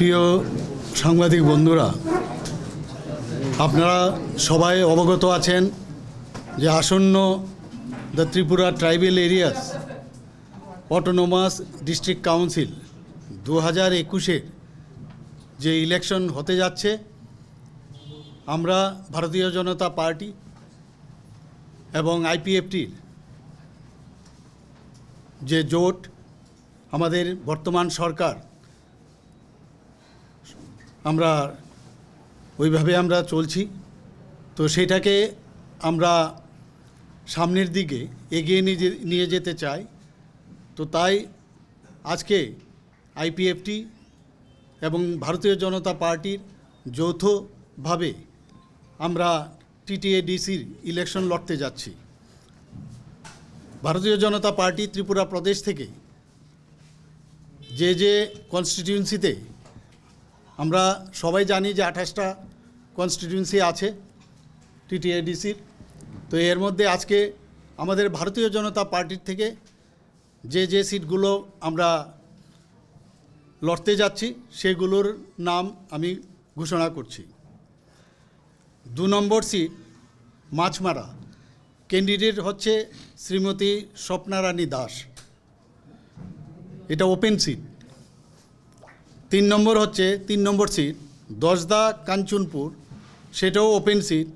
প্রিয় সাংবাদিক বন্ধুরা, আপনারা সবাই অবগত আছেন যে আসন্ন the Tripura tribal areas autonomous district council 2021-এর যে ইলেকশন হতে যাচ্ছে, আমরা ভারতীয় জনতা পার্টি এবং আইপিএফটির যে জোট, আমাদের বর্তমান সরকার, আমরা ওইভাবে আমরা চলছি। তো সেটাকে আমরা সামনের দিকে এগিয়ে নিয়ে যেতে চাই। তো তাই আজকে আইপিএফটি এবং ভারতীয় জনতা পার্টির যৌথভাবে আমরা টিটিএডিসির ইলেকশন লড়তে যাচ্ছি। ভারতীয় জনতা পার্টি ত্রিপুরা প্রদেশ থেকে যে কনস্টিটিউয়েন্সিতে, আমরা সবাই জানি যে 28টা কনস্টিটিউয়েন্সি আছে টিটিএডিসির। তো এর মধ্যে আজকে আমাদের ভারতীয় জনতা পার্টির থেকে যে সিটগুলো আমরা লড়তে যাচ্ছি সেগুলোর নাম আমি ঘোষণা করছি। 2 নম্বর সিট মাছমারা, ক্যান্ডিডেট হচ্ছে শ্রীমতী স্বপ্নারানী দাস, এটা ওপেন সিট। 3 নম্বর সিট দশদা কাঞ্চনপুর, সেটাও ওপেন সিট।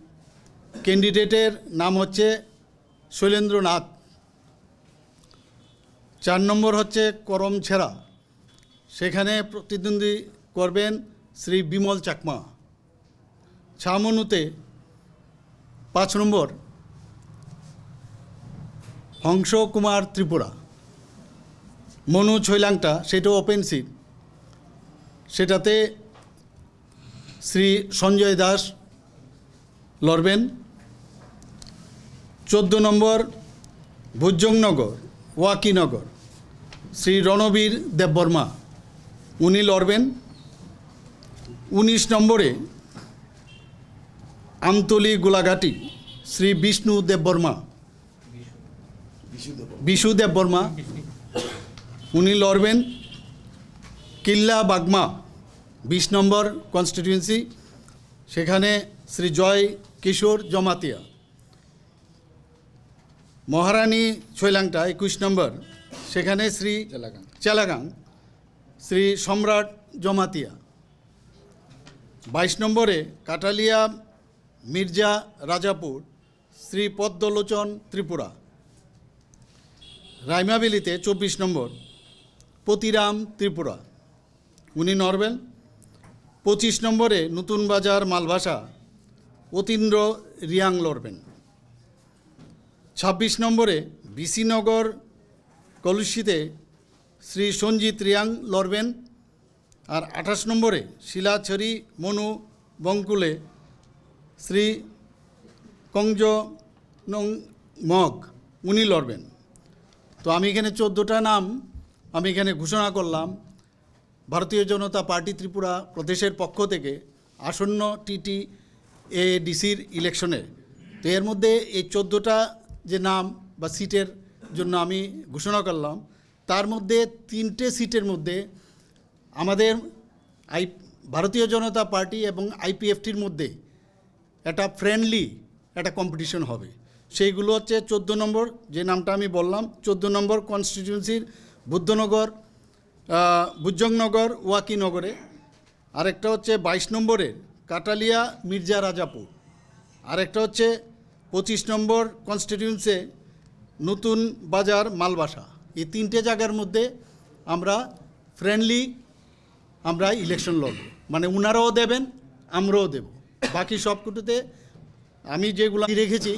ক্যান্ডিডেটের নাম হচ্ছে শৈলেন্দ্রনাথ। 4 নম্বর হচ্ছে করমছেড়া, সেখানে প্রতিদ্বন্দ্বী করবেন শ্রী বিমল চাকমা। ছামনুতে 5 নম্বর হংস কুমার ত্রিপুরা, মনু ছৈলাংটা, সেটাও ওপেন সিট। সেটাতে শ্রী সঞ্জয় দাস লড়বেন। 14 নম্বর ভুজংনগর ওয়াকিনগর, শ্রী রণবীর দেববর্মা, উনি লড়বেন। 19 নম্বরে আমতলি গোলাঘাটি, শ্রী বিষ্ণু দেববর্মা, বিশু দেববর্মা, উনি লড়বেন। কিল্লা বাগমা 20 নম্বর কনস্টিটিউয়েন্সি, সেখানে শ্রী জয় কিশোর জমাতিয়া। মহারানী ছৈলাংটা 21 নম্বর, সেখানে শ্রী চেলাগাং শ্রী সম্রাট জমাতিয়া। 22 নম্বরে কাটালিয়া মির্জা রাজাপুর, শ্রী পদ্মলোচন ত্রিপুরা। রাইমাবিলিতে 24 নম্বর পতিরাম ত্রিপুরা, উনি লড়বেন। 25 নম্বরে নতুন বাজার মালভাষা অতীন্দ্র রিয়াং লড়বেন। 26 নম্বরে বিসিনগর কলুষিতে শ্রী সঞ্জিত রিয়াং লড়বেন। আর 28 নম্বরে শিলাছড়ি মনু বঙ্কুলে শ্রী কংজ মগ, উনি লড়বেন। তো আমি এখানে 14টা নাম আমি এখানে ঘোষণা করলাম ভারতীয় জনতা পার্টি ত্রিপুরা প্রদেশের পক্ষ থেকে আসন্ন টিটিএডিসির ইলেকশনে। তো এর মধ্যে এই 14টা যে নাম বা সিটের জন্য আমি ঘোষণা করলাম, তার মধ্যে 3টে সিটের মধ্যে আমাদের ভারতীয় জনতা পার্টি এবং আইপিএফটির মধ্যে একটা ফ্রেন্ডলি একটা কম্পিটিশন হবে। সেইগুলো হচ্ছে 14 নম্বর যে নামটা আমি বললাম, 14 নম্বর কনস্টিটিউয়েন্সির ভুজংনগর ওয়াকিনগরে। আরেকটা হচ্ছে 22 নম্বরের কাটালিয়া মির্জা রাজাপুর। আরেকটা হচ্ছে 25 নম্বর কনস্টিটিউয়েন্সি নতুন বাজার মালবাসা। এই 3টে জায়গার মধ্যে আমরা ফ্রেন্ডলি আমরা ইলেকশন লড়ব, মানে উনারাও দেবেন আমরাও দেব। বাকি সবকুটোতে আমি যেগুলো রেখেছি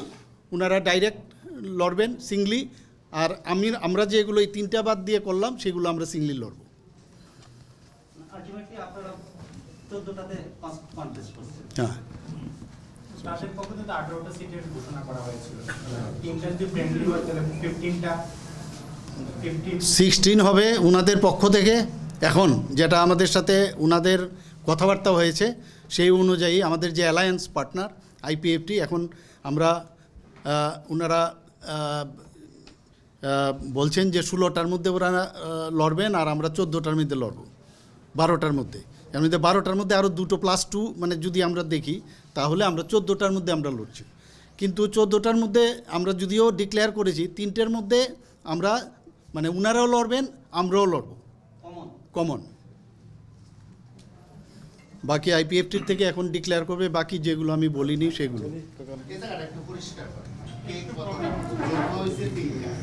ওনারা ডাইরেক্ট লড়বেন সিঙ্গলি, আর আমরা যেগুলো এই 3টা বাদ দিয়ে করলাম সেগুলো আমরা সিঙ্গলি লড়ব। হ্যাঁ, 16 হবে ওনাদের পক্ষ থেকে। এখন যেটা আমাদের সাথে ওনাদের কথাবার্তা হয়েছে সেই অনুযায়ী আমাদের যে অ্যালায়েন্স পার্টনার আইপিএফটি, এখন আমরা ওনারা বলছেন যে 16টার মধ্যে ওরা লড়বেন আর আমরা 14টার মধ্যে লড়ব, 12টার মধ্যে। এর মধ্যে 12টার মধ্যে আরও 2 + 2 মানে যদি আমরা দেখি তাহলে আমরা 14টার মধ্যে আমরা লড়ছি। কিন্তু 14টার মধ্যে আমরা যদিও ডিক্লেয়ার করেছি 3টের মধ্যে আমরা মানে উনারাও লড়বেন আমরাও লড়ব কমন। বাকি আইপিএফটির থেকে এখন ডিক্লেয়ার করবে, বাকি যেগুলো আমি বলিনি সেগুলো।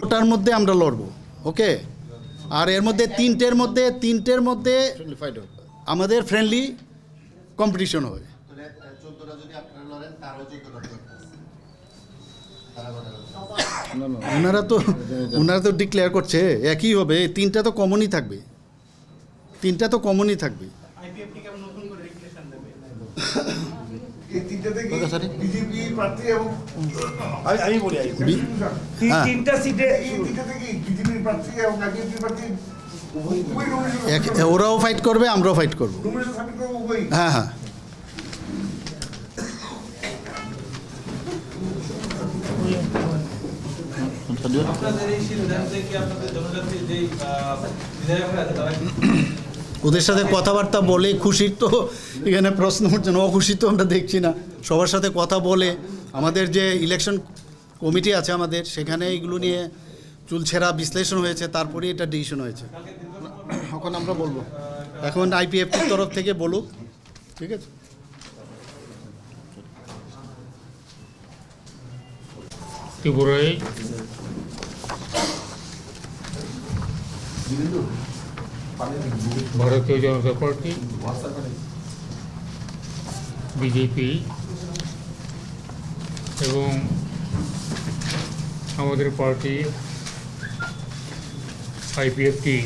ওটার মধ্যে আমরা লড়ব, ওকে। আর এর মধ্যে তিনটের মধ্যে আমাদের ফ্রেন্ডলি কম্পিটিশন হবে। ওনারা তো ডিক্লেয়ার করছে একই হবে, 3টা তো কমনই থাকবে, 3টা তো কমনই থাকবে। আমি বলি তিনটা সিটে ওরাও ফাইট করবে আমরাও ফাইট করবো। হ্যাঁ হ্যাঁ ওদের সাথে কথাবার্তা বলে খুশি তো এখানে প্রশ্ন হচ্ছে না, অখুশি তো আমরা দেখছি না। সবার সাথে কথা বলে আমাদের যে ইলেকশন কমিটি আছে আমাদের সেখানে এগুলো নিয়ে চুলছেরা বিশ্লেষণ হয়েছে, তারপরে এটা ডিসিশন হয়েছে। এখন আমরা বলবো, এখন আইপিএফটির তরফ থেকে বলুক, ঠিক আছে। ত্রিপুরায় ভারতীয় জনতা পার্টি, বিজেপি এবং আমাদের পার্টি আইপিএফটি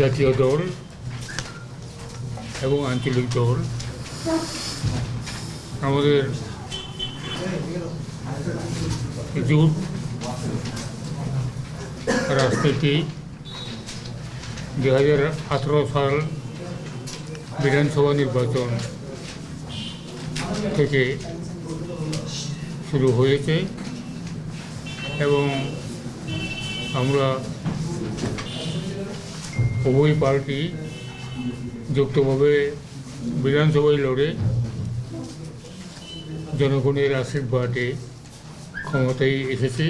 জাতীয় দল এবং আঞ্চলিক দল আমাদের জোট রাজনীতি 2018 সাল বিধানসভা নির্বাচন থেকে শুরু হয়েছে এবং আমরা উভয় পার্টি যুক্তভাবে বিধানসভায় লড়ে জনগণের আশীর্বাদে ক্ষমতায় এসেছি।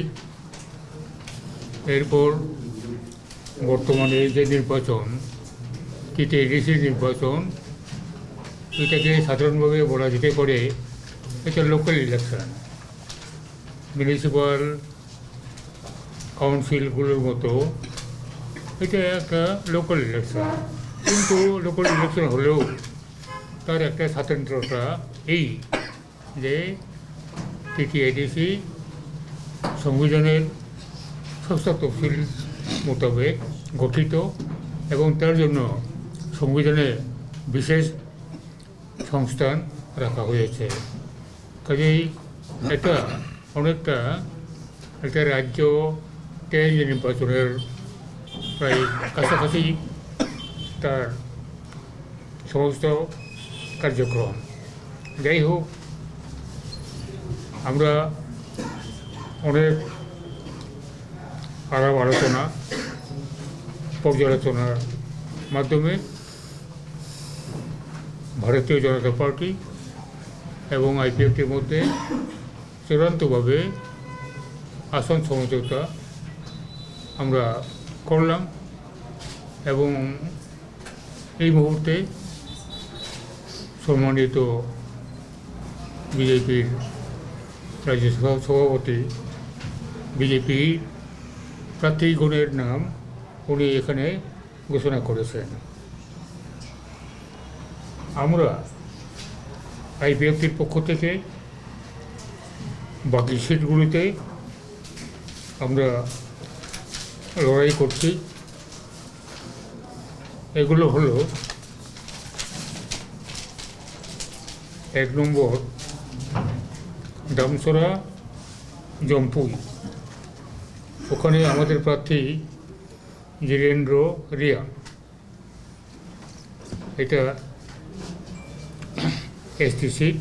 এরপর বর্তমানে যে নির্বাচন, এডিসি নির্বাচন, এটাকে সাধারণভাবে বলা যেতে পারে এটা লোকাল ইলেকশন। মিউনিসিপ্যাল কাউন্সিলগুলোর মতো এটা একটা লোকাল ইলেকশন, কিন্তু লোকাল ইলেকশন হলেও তার একটা স্বাতন্ত্র্যতা এই যে এডিসি সংবিধানের 6টা তফসিল মোতাবেক গঠিত এবং তার জন্য সংবিধানে বিশেষ সংস্থান রাখা হয়েছে। কাজেই এটা অনেকটা একটা রাজ্য নির্বাচনের প্রায় কাছাকাছি তার সমস্ত কার্যক্রম। যাই হোক, আমরা অনেক আলাপ আলোচনা পর্যালোচনার মাধ্যমে ভারতীয় জনতা পার্টি এবং আইপিএফটির মধ্যে চূড়ান্তভাবে আসন সমঝোতা আমরা করলাম এবং এই মুহূর্তে সম্মানিত বিজেপির রাজ্য সভাপতি বিজেপি প্রার্থীগণের নাম উনি এখানে ঘোষণা করেছেন। আমরা আইপিএফটির পক্ষ থেকে বাকি সিটগুলিতে আমরা লড়াই করছি। এগুলো হলো 1 নম্বর দামসরা জম্পুই, ওখানে আমাদের প্রার্থী জিতেন্দ্র রিয়া, এটা এসটি সিট।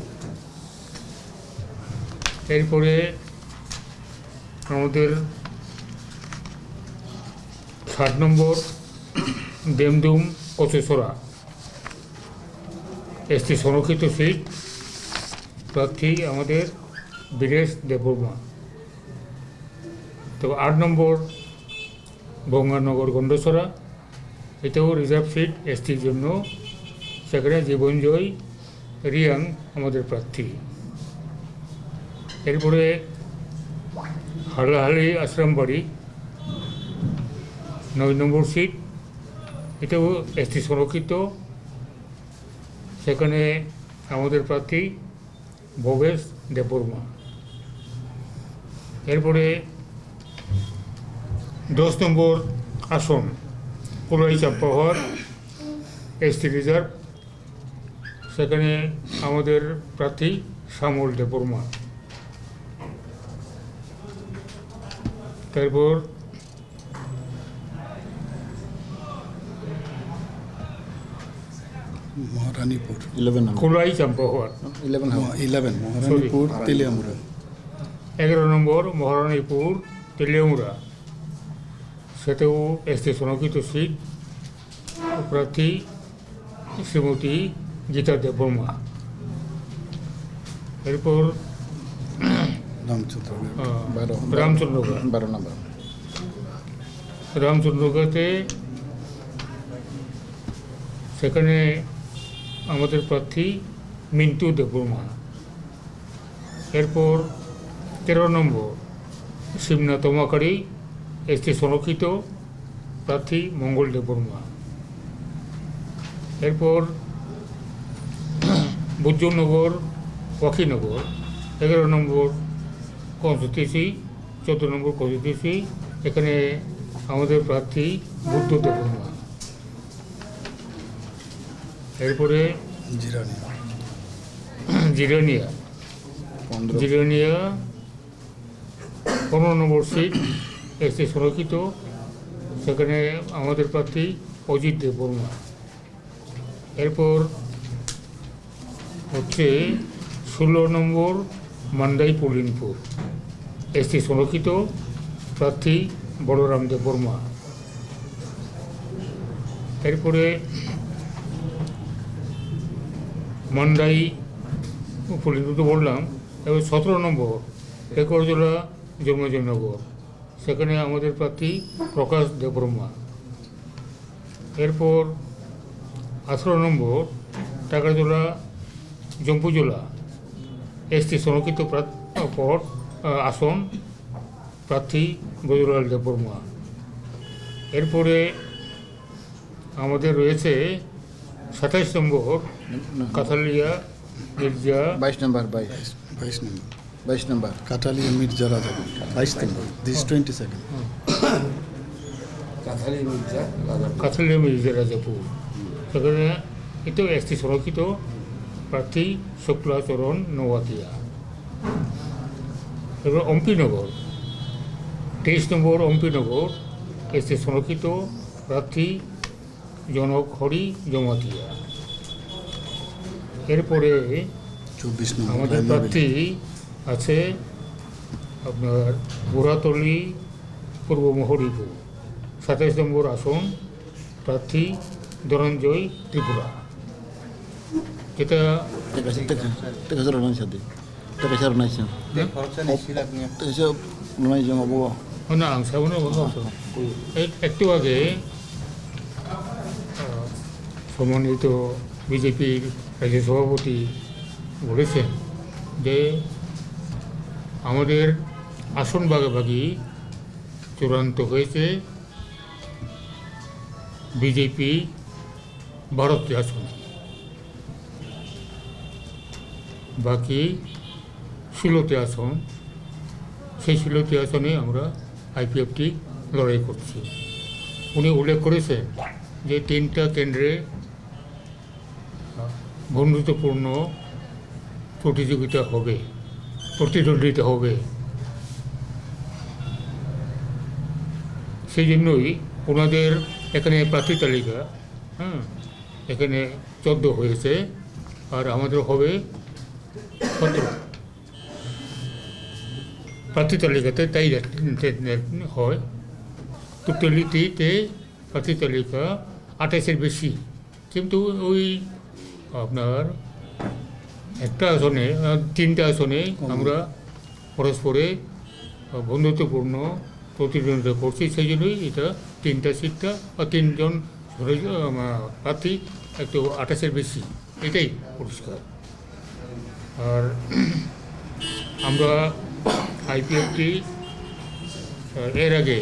এরপরে আমাদের 7 নম্বর দেমদুম কচুছড়া এসটি সংরক্ষিত সিট, প্রার্থী আমাদের বীরেশ দেববর্মা। তো 8 নম্বর গঙ্গানগর গন্ডছড়া, এটাও রিজার্ভ সিট এসটির জন্য, সেখানে জীবনজয় রিয়াং আমাদের প্রার্থী। এরপরে হালহালি আশ্রমবাড়ি 9 নম্বর সিট, এটাও এসটি সংরক্ষিত, সেখানে আমাদের প্রার্থী ভবেশ দেববর্মা। এরপরে 10 নম্বর আসন কুলাই চাম্পাহার এসটি রিজার্ভ, সেখানে আমাদের প্রার্থী শ্যামল দেববর্মা। তারপর মহারানীপুর 11 number. কুলাই চাম্পাহার 11 how? 11 মহারানীপুর তেলিয়ামুড়া। 11 নম্বর মহারানীপুর তেলিয়ামুড়া, সেটাও এসটি সংরক্ষিত সিট, প্রার্থী শ্রীমতী গীতা দেববর্মা। এরপর রামচন্দ্রগড় 12 রামচন্দ্রগড়, 12 number. রামচন্দ্রগড়ে সেখানে আমাদের প্রার্থী মিন্টু দেববর্মা। এরপর 13 নম্বর শিবনাথ তমাকারী এসটি সংরক্ষিত, প্রার্থী মঙ্গল দেববর্মা। এরপর বুজ্জনগর ওয়াকিনগর 11 নম্বর কনস্টিটিউন্সি, 14 নম্বর কনস্টিটিউন্সি, এখানে আমাদের প্রার্থী বুদ্ধ দেববর্মা। এরপরে জিরানি জিরানিয়া 15 জিরানিয়া 15 নম্বর সিট এসটি সংরক্ষিত, সেখানে আমাদের প্রার্থী অজিত দেববর্মা। এরপর হচ্ছে 16 নম্বর মান্দাই পুলিনপুর এসটি সংরক্ষিত, প্রার্থী বড়রাম দেববর্মা। এরপরে মান্দাই পুলিনপুর তো বললাম। এবার 17 নম্বর একরজোড়া জন্মজয়নগর, সেখানে আমাদের প্রার্থী প্রকাশ দেববর্মা। এরপর 18 নম্বর টাকারজোড়া জম্পুজোলা এসটি সংরক্ষিত পদ আসন, প্রার্থী বজরুলাল দেববর্মা। এরপরে আমাদের রয়েছে 27 নম্বর কাথালিয়া মির্জা 22 number 22 22 নম্বর 22 number. কাটালিয়া মির্জা রাজা 22 নম্বর, দিস 22nd। কাথালি মির্জা রাজাপুর। কাথালিয়া মির্জা রাজাপুর, সেখানে এটাও এসটি সংরক্ষিত, প্রার্থী শুক্লাচরণ নওয়াতিয়া। এবার অম্পিনগর 23 নম্বর অম্পিনগর এসটি সংরক্ষিত, প্রার্থী জনক হরি জমাতিয়া। এরপরে 24 নম্বর আমাদের প্রার্থী আছে আপনার গোড়াতলি পূর্ব মহরিপুর 27 নম্বর আসন, প্রার্থী ধনঞ্জয় ত্রিপুরা। এটা Teka sir na siya di. Teka sir na siya. Teka sir na siya mabuo. না সামনে একটু আগে সম্মানিত বিজেপির রাজ্য সভাপতি বলেছেন যে আমাদের আসন ভাগাভাগি চূড়ান্ত হয়েছে, বিজেপি 12টি আসন, বাকি 16টি আসন। সেই 16টি আসনে আমরা আইপিএফটি লড়াই করছি। উনি উল্লেখ করেছেন যে 3টা কেন্দ্রে বন্ধুত্বপূর্ণ প্রতিদ্বন্দ্বিতা হবে। সেই জন্যই ওনাদের এখানে প্রার্থী তালিকা এখানে 14 হয়েছে, আর আমাদের হবে 17 প্রার্থী তালিকাতে। তাই হয় টোটালিটিতে প্রার্থী তালিকা 28-এর বেশি, কিন্তু ওই আপনার একটা আসনে 3টা আসনে আমরা পরস্পরে বন্ধুত্বপূর্ণ প্রতিদ্বন্দ্বিতা করছি, সেই জন্যই এটা 3টা সিটটা বা 3জন প্রার্থী একটু 28-এর বেশি, এটাই পরিষ্কার। আর আমরা আইপিএফটি এর আগে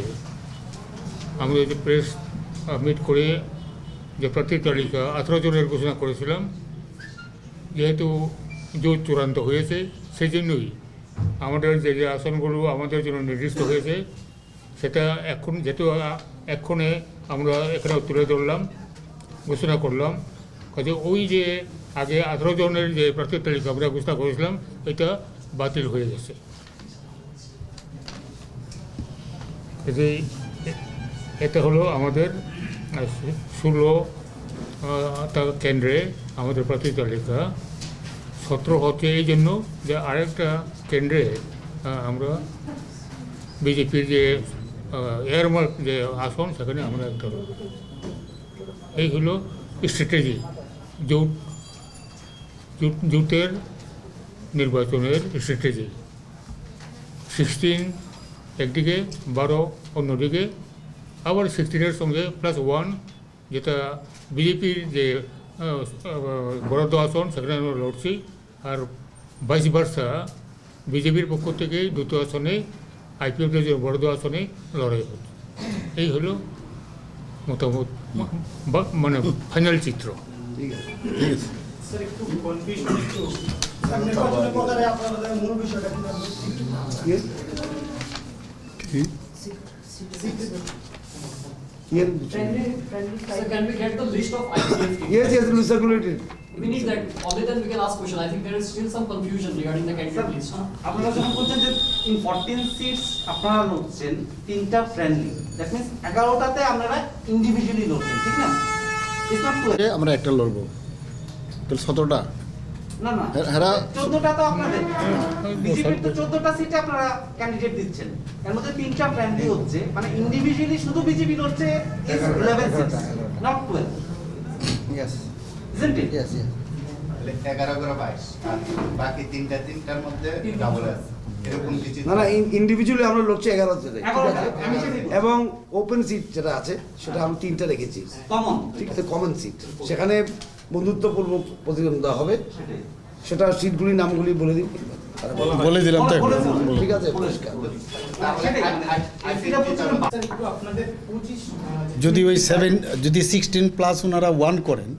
আমরা যে প্রেস মিট করে যে প্রার্থী তালিকা 18 জনের ঘোষণা করেছিলাম, যেহেতু জোট চূড়ান্ত হয়েছে সেই জন্যই আমাদের যে যে আসনগুলো আমাদের জন্য নির্দিষ্ট হয়েছে সেটা এখন যেহেতু এক্ষণে আমরা এখানে তুলে ধরলাম, ঘোষণা করলাম, কাজে ওই যে আগে 18 জনের যে প্রার্থী তালিকা আমরা ঘোষণা করেছিলাম এটা বাতিল হয়ে গেছে। এটা হলো আমাদের 16টা কেন্দ্রে আমাদের প্রার্থী তালিকা। 17 হচ্ছে এই জন্য যে আরেকটা কেন্দ্রে আমরা বিজেপির যে এয়ারমার্ক যে আসন সেখানে আমরা একটা, এই হলো স্ট্র্যাটেজি জোটের নির্বাচনের স্ট্র্যাটেজি। 16 একদিকে, 12 অন্যদিকে, আবার 16-এর সঙ্গে +1 যেটা বিজেপির যে বরাদ্দ আসন সেখানে আমরা লড়ছি, আর ভাইস ভার্সা বিজেপির পক্ষ থেকে 2টো আসনে আইপিএফের যে বরাদ্দ আসনে লড়াই হচ্ছে। এই হলো মতামত, মানে ফাইনাল চিত্র। ঠিক আছে। স্যার একটু কনফিউশন, একটু নির্বাচনের পরে আপনাদের মূল বিষয়টা Sir, can we get the list of IPFT? Yes, it will be circulated. We need that. Only then we can ask question. I think there is still some confusion regarding the candidate list. আপনারা যখন বলছেন যে in 14 seats আপনারা লড়ছেন 3টা friendly, that means 11টাতে আপনারা individually লড়ছেন, ঠিক না? It's not two. আমরা একটা লড়বো, তাহলে 17টা না না, হেরা 14টা তো আপনাদের বিজেপির তো 14টা সিটে আপনারা ক্যান্ডিডেট দিচ্ছেন, এর মধ্যে 3টা ফ্রেন্ডলি হচ্ছে, মানে ইন্ডিভিজুয়ালি শুধু বিজেপি লড়ছে is 11 seats, not 12। Yes isn't it? Yes yes 11-22 আর বাকি তিনটার মধ্যে ডাবল আছে, এরকম কিছু না না, ইন্ডিভিজুয়ালি আমরা লড়ছি 11 তে, ঠিক 11 আছে? আমি সেটাই বলছি। এবং ওপেন সিট যেটা আছে সেটা আমি 3টা রেখেছি, কমন, ঠিক আছে, কমন সিট, সেখানে বন্ধুত্বপূর্ণ প্রতিদ্বন্দ্বিতা হবে। সেটাই। সেটা সিটগুলির নামগুলি বলে দিন, বলে দিলাম তো একবার। ঠিক আছে, পরিষ্কার। সেটাই। এটা বলছিলাম স্যার একটু আপনাদের 25 যদি ওই 16 প্লাস ওনারা 1 করেন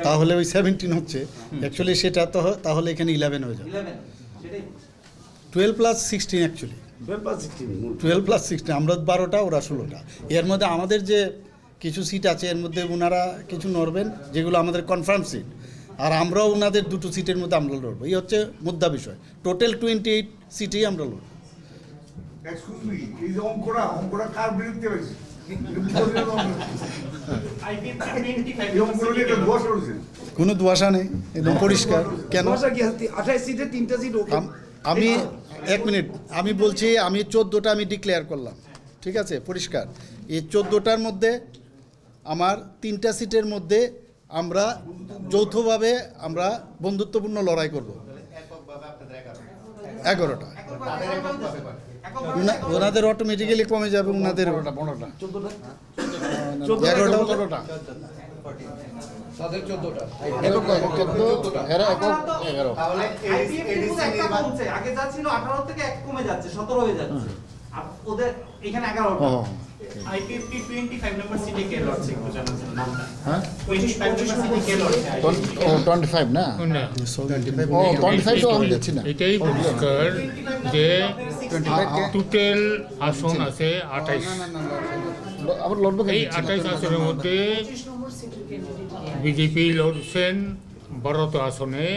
তাহলে ওই 17 হচ্ছে, অ্যাকচুয়ালি সেটা তো তাহলে এখানে 11 হয়ে যাবে। 11, সেটাই। 12 প্লাস 16 অ্যাকচুয়ালি 12 + 16 মূল। 12 প্লাস 16, আমরা 12টা ওরা 16টা। এর মধ্যে আমাদের যে কিছু সিট আছে এর মধ্যে ওনারা কিছু লড়বেন যেগুলো আমাদের কনফার্ম সিট, আর আমরাও ওনাদের 2টো সিটের মধ্যে আমরা লড়বো, এই হচ্ছে মুদ্রা বিষয়। টোটাল 28 সিটেই আমরা লড়বো। এক্সকিউজ মি, এই যে অঙ্কটা কার বিরুদ্ধে হয়েছে? আইপিএফটি 25 এই অঙ্কটা এটা দোষ হয়েছে। কোনো দোয়াশা নেই, একদম পরিষ্কার। কেন সমস্যা কি আছে? 28 সিটে 3টা সিট ওকে। আমি 1 মিনিট, আমি বলছি আমি 14টা আমি ডিক্লেয়ার করলাম, ঠিক আছে, পরিষ্কার। এই 14টার মধ্যে আমার 3টা সিটের মধ্যে আমরা যৌথভাবে আমরা বন্ধুত্বপূর্ণ লড়াই করব। এককভাবে আপনাদের 11টা এককভাবে ওনাদের অটোমেটিক্যালি কমে যাবে, ওনাদের 11টা 15টা হেরা একক 11। তাহলে IPF কিন্তু একটা কমছে, আগে যা ছিল 18 থেকে 1 কমে যাচ্ছে, 17 হয়ে যাচ্ছে। আর ওদের এখানে 11টা। আইপিএফটি 25 নম্বর সিটে কে লড়ছে একটু জানার জন্য নামটা। হ্যাঁ 25 নম্বর সিটে কে লড়ছে? 25 না, না, ও 25 তো আমি দেখছি না। এটাই পরিষ্কার যে টোটাল আসন আছে 28। আবার লড়বো এই 28 আসনের মধ্যে বিজেপি লড়ছেন 12টা আসনে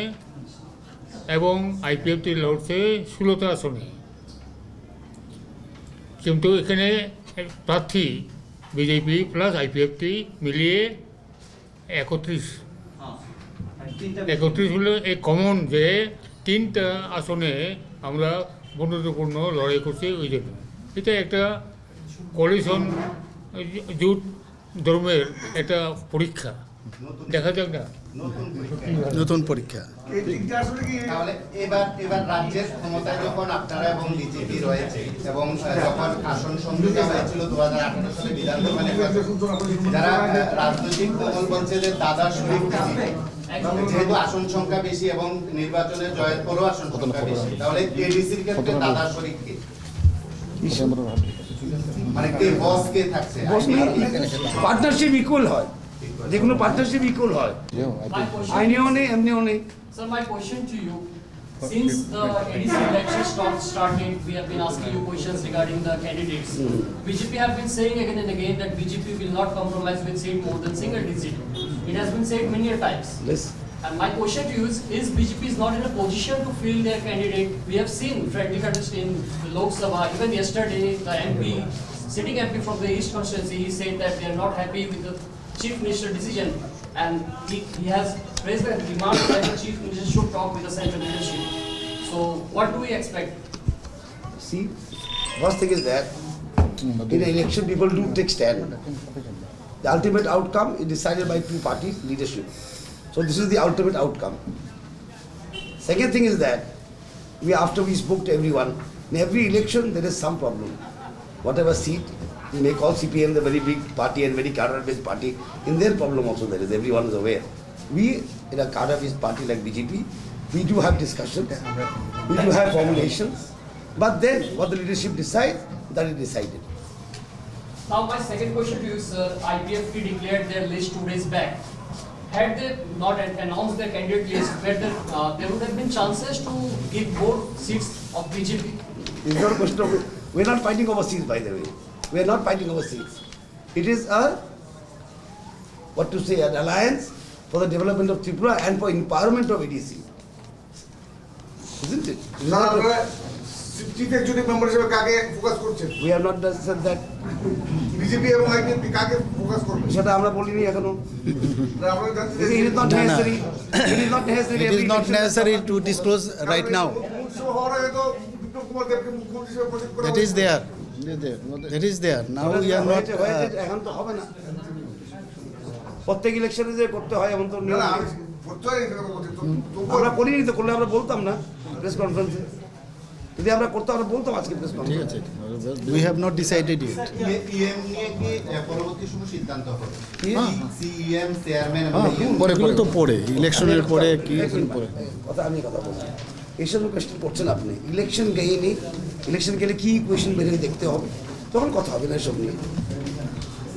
এবং আইপিএফটি লড়ছে 16টা আসনে, কিন্তু এখানে প্রার্থী বিজেপি প্লাস আইপিএফটি মিলিয়ে 31। হ্যাঁ। আর 3টা 31 হলো এই কমন যে 3টা আসনে আমরা বন্ধুত্বপূর্ণ লড়াই করছি, ওই জন্য এটা একটা কোয়ালিশন জোট ধর্মের একটা পরীক্ষা, দেখা যাক না। নতুন পরীক্ষা। নতুন পরীক্ষা। এই তিনটা আসলে কি তাহলে এবার রাজ্যের ক্ষমতায় যখন আপনারা এবং বিজেপি রয়েছে এবং যখন আসন সমঝোতা হয়েছিল 2018 সালে বিধানসভা নির্বাচন, যারা রাজনৈতিক মহল বলছে যে দাদা শরীফ যেহেতু আসন সংখ্যা বেশি এবং নির্বাচনে জয়ের পরও আসন সংখ্যা বেশি, তাহলে এডিসির ক্ষেত্রে দাদা শরীফ কে, মানে কে বস কে থাকছে? পার্টনারশিপ ইকুয়াল হয়, যে কোনো পার্টনারশিপ ইকুয়াল হয়, My question, আইনেও নেই এমনিও নেই। sir, my question to you, since the ADC election started, we have been asking you questions regarding the candidates. BJP have been saying again and again that BJP will not compromise with seat more than single digit. It has been said many a times. Yes. And my question to you is BJP is not in a position to field their candidate? We have seen Freddy Curtis in Lok Sabha, even yesterday, the MP, sitting MP from the East constituency, he said that they are not happy with the Chief Minister decision, and he has raised the demand that the Chief Minister should talk with the central leadership. So what do we expect? See, first thing is that in an election people do take stand. The ultimate outcome is decided by two parties leadership. So this is the ultimate outcome. Second thing is that after we spoke to everyone, in every election there is some problem. Whatever seat, you may call CPM the very big party and very cadre-based party, in their problem also there is, everyone is aware. We, in a cadre-based party like BJP, we do have discussions, we do have formulations, but then what the leadership decides, that is decided. Now my second question to you, sir, IPFP declared their list 2 days back. Had they not announced their candidate list, there would have been chances to give more seats of BJP? It's not a question of, we're not fighting over seats, by the way. We are not fighting over seats. It is an alliance for the development of Tripura and for empowerment of ADC. Isn't it? It is sir not a- আপনারা chief executive member হিসেবে কাকে focus করছেন? We have not said that. BJP এবং আইপিএফপি কাকে focus করবেন? সেটা আমরা বলিনি এখনো। না, আপনারা জানতে It is not না, না। necessary. It is not necessary. It is every not election- necessary to disclose right now. মুখ্যমন্ত্রী হওয়ার আগে তো বিপ্লব কুমার দেবকে মুখ্যমন্ত্রী হিসেবে প্রজেক্ট করা That is there. That is there. Now we are not. হয়েছে, এখন তো হবে না। প্রত্যেক ইলেকশনে যে করতে হয় এমন তো না, নিয়ম না, নেই। আমি করতে হয় এটা কথা বলছি। তবুও আমরা করিনি তো, করলে আমরা বলতাম না প্রেস কনফারেন্সে। যদি আমরা করতাম আমরা বলতাম আজকে প্রেস ঠিক কনফারেন্সে। আছে। We have not decided yet. ইএম নিয়ে কি পরবর্তী সময় সিদ্ধান্ত হবে? হ্যাঁ। সিএম চেয়ারম্যান এবং হ্যাঁ, EM এগুলো তো পরে ইলেকশনের পরে কি আমি কথা বলছি, এইসব কোয়েশ্চেন করছেন আপনি। ইলেকশন গেইনি, ইলেকশন গেলে কি কোয়েশ্চেন বেরিয়ে দেখতে হবে, তখন কথা হবে না এসব নিয়ে।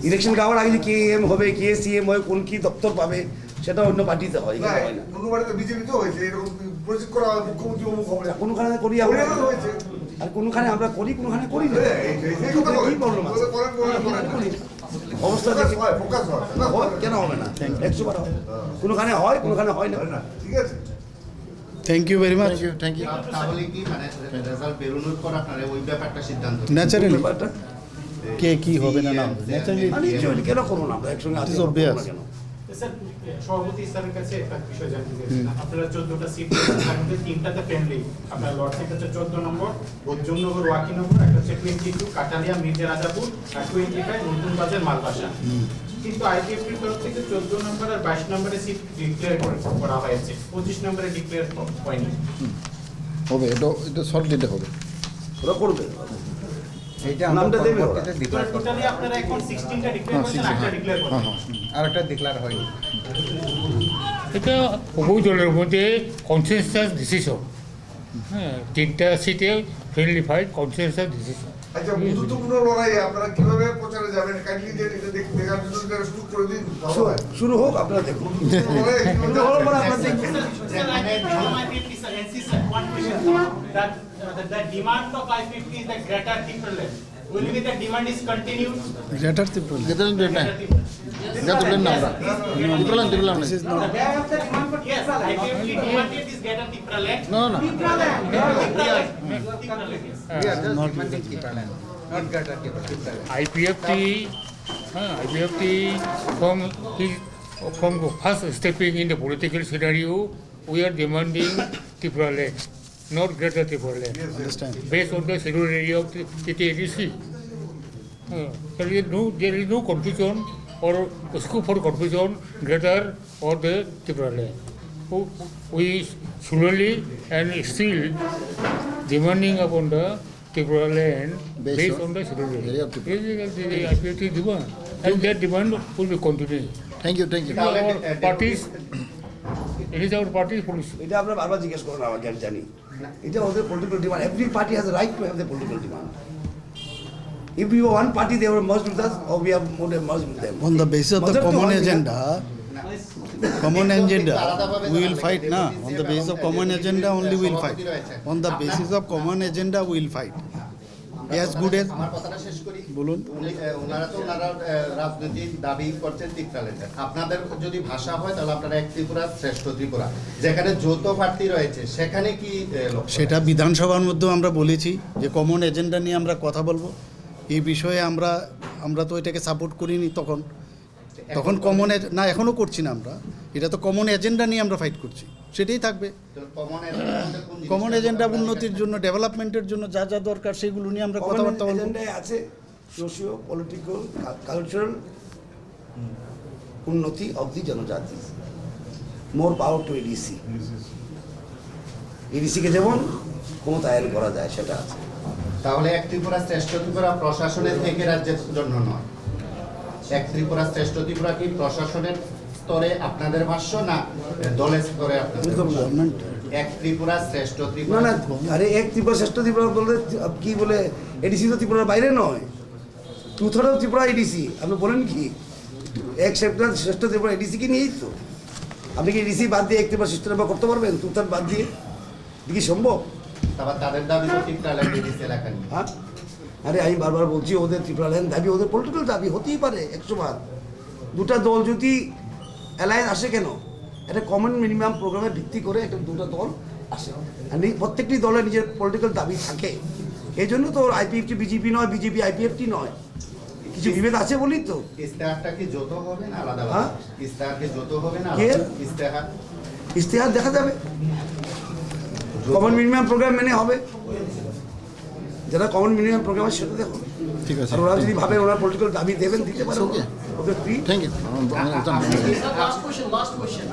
ইলেকশন যাওয়ার আগে যে কে এম হবে, কে সিএম হবে, কোন কি দপ্তর পাবে, সেটা অন্য পার্টিতে হয়, না, এখানে হয় না। অন্য বাড়িতে বিজেপিতেও হয়েছে এরকম প্রজেক্ট করা হয়, মুখ্যমন্ত্রী অমুক হবে। কোনখানে করি আমরা, হরিয়ানাতেও হয়েছে। আর কোনখানে আমরা করি, কোনখানে করি না। এই কথা বলেন। কি প্রবলেম আছে? করেন। করি না। অবস্থা ফোকাস দেখে হয়, ফোকাস হয়। হয়, কেন হবে না? 100 বার হয়। কোনখানে হয়, কোনখানে হয় না। হয় না, ঠিক আছে। Thank you very much. Thank you. তাহলে কি মানে রেজাল্ট বেরোনোর পর আপনারা ওই ব্যাপারটা সিদ্ধান্ত নেবেন? ন্যাচারালি ব্যাপারটা কে কি হবে না না হবে ন্যাচারালি আমি নিশ্চয়ই কেন করবো না, আমরা একসঙ্গে আছি, It is আমরা করবো obvious. না কেন? স্যার, সভাপতি স্যারের কাছে একটা বিষয় জানতে চাইছিলাম। আপনারা 14টা সিট পেয়েছেন, তার মধ্যে 3টাতে ফ্রেন্ডলি। আপনার লর্ড সিট হচ্ছে 14 নম্বর, বজ্রনগর ওয়াকিনগর, একটা হচ্ছে 22 কাটালিয়া মির্জা রাজাপুর, আর 25 নতুন বাজার মালবাসা। কিন্তু আইপিএফটির তরফ থেকে 14 নম্বর আর 22 নম্বরে সিট ডিক্লেয়ার করা হয়েছে, 25 নম্বরে ডিক্লেয়ার হয়নি। হবে, এটা সলভ দিতে হবে। ওরা করবে, এইটা নামটা দেবে ওরা। টোটালি আপনারা এখন 16টা ডিক্লেয়ার করেছেন, একটা ডিক্লেয়ার করেন। আর একটা ডিক্লার হয়নি। এটা উভয় দলের মধ্যে কনসেনসাস ডিসিশন। হ্যাঁ, 3টা সিটে ফ্রেন্ডলি ফাইট, কনসেনসাস ডিসিশন। আচ্ছা, বন্ধুত্বপূর্ণ লড়াইয়ে আপনারা কিভাবে প্রচারে যাবেন? কাইন্ডলি যে এটা দেখার জন্য যারা শুরু করে দিন, ভালো হয়। শুরু হোক, আপনারা দেখুন। লড়াই কিভাবে শুরু হওয়ার পরে আপনারা দেখবেন। Sir, from IPFT, sir, NC, sir, one question. The demand of IPFT is the greater Timberland. Will be the demand is continued? Greater Tripura যেতে দেন না, যেতে দেন না আমরা। টিপলাম Yes, IPFT demanded is greater Timberland. না না Timberland, yes. নট গ্রেটার টিপলার। IPFT from first stepping in the political scenario, we are demanding Tripura land, not greater Tripura land, understand based on the scheduled area of the TTADC. There is no confusion or scope for corporation greater or the Tripura land. We slowly and still demanding upon the Tripura land based on the schedule. area of Tripura. IPT demand, and that demand will be continuing. Thank you thank you It is our party's, it is our party's policy. এটা আপনারা বারবার জিজ্ঞেস করেন আমাকে, আমি জানি এটা ওদের political demand. Every party has right to have the political demand. If we were one party, they were merged with us, or we have more than merged with them. On the basis of the Merger to common one agenda, we will fight, na? On the basis of common agenda only we will fight. On the basis of common agenda we will fight. As good as, আমার কথাটা শেষ করি। বলুন। ওনারা রাজনৈতিক দাবি করছেন ত্রিপুরাল্যান্ডের। আপনাদের যদি ভাষা হয় তাহলে আপনারা এক ত্রিপুরা শ্রেষ্ঠ ত্রিপুরা, যেখানে যৌথ প্রার্থী রয়েছে সেখানে কি লক্ষ্য? সেটা বিধানসভার মধ্যেও আমরা বলেছি যে কমন এজেন্ডা নিয়ে আমরা কথা বলবো। এই বিষয়ে আমরা তো এটাকে সাপোর্ট করিনি তখন কমন না, এখনও করছি না আমরা। এটা তো কমন এজেন্ডা নিয়ে আমরা ফাইট করছি, সেটাই থাকবে। কমন এজেন্ডা উন্নতির জন্য, ডেভেলপমেন্টের জন্য যা যা দরকার সেগুলো নিয়ে আমরা কথাবার্তা বলবো। এজেন্ডায় আছে সোশিও পলিটিক্যাল কালচারাল উন্নতি অব দি জনজাতি, মোর পাওয়ার টু এডিসি। এডিসিকে যেমন ক্ষমতায়ন করা যায় সেটা আছে। তাহলে এক ত্রিপুরা শ্রেষ্ঠ ত্রিপুরা প্রশাসনের থেকে রাজ্যের জন্য নয়। এক ত্রিপুরা শ্রেষ্ঠ ত্রিপুরা কি প্রশাসনের স্তরে আপনাদের ভাষ্য, না দলের স্তরে আপনাদের? এক ত্রিপুরা শ্রেষ্ঠ না ত্রিপুরা না, আরে এক ত্রিপুরা শ্রেষ্ঠ ত্রিপুরা বলতে কি বলে? এডিসি তো ত্রিপুরার বাইরে নয়, টু-থার্ড ত্রিপুরা এডিসি। আপনি বলেন কি এক শ্রেষ্ঠ ত্রিপুরা এডিসি কি নিয়েই তো? আপনি কি এডিসি বাদ দিয়ে এক ত্রিপুরা শ্রেষ্ঠ ত্রিপুরা করতে পারবেন টু-থার্ড বাদ দিয়ে? কি সম্ভব? আবার তাদের দাবি তো ত্রিপুরাল্যান্ড এডিসি এলাকা নিয়ে। হ্যাঁ, আরে আমি বারবার বলছি ওদের ত্রিপুরাল্যান্ড দাবি ওদের পলিটিক্যাল দাবি হতেই পারে 100 দুটা দল যদি অ্যালায়েন্স আসে কেন? একটা কমন মিনিমাম প্রোগ্রামে ভিত্তি করে একটা দুটো দল আসে, আর প্রত্যেকটি দলের নিজের পলিটিক্যাল দাবি থাকে। এই জন্য তো আইপিএফটি বিজেপি নয়, বিজেপি আইপিএফটি নয়, কিছু বিভেদ আছে বলি তো। ইস্তেহারটা কি যৌথ হবে না আলাদা? হ্যাঁ, ইস্তেহার কি যৌথ হবে না কে? আলাদা? ইস্তেহার ইশতেহার দেখা যাবে, কমন মিনিমাম প্রোগ্রাম মেনে হবে। যারা কমন মিনিমাম প্রোগ্রাম আছে সেটা দেখো। ঠিক আছে। আর ওরা যদি ভাবে ওরা পলিটিক্যাল দাবি দেবেন, দিতে পারে, ওদের free. Thank you. Sir, last question.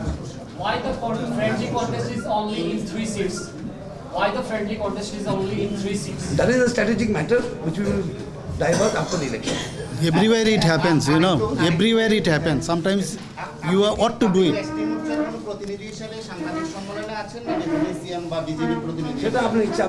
Why the friendly contest is only in 3 seats? Why the friendly contest is only in 3 seats? That is a strategic matter which we will divert after the election. Everywhere it happens, you know. Everywhere it happens. Sometimes you ought to do it. প্রতিনিধি হিসেবে সাংবাদিক সম্মেলনে আছেন, না CM বা BJP প্রতিনিধি? সেটা আপনার ইচ্ছা।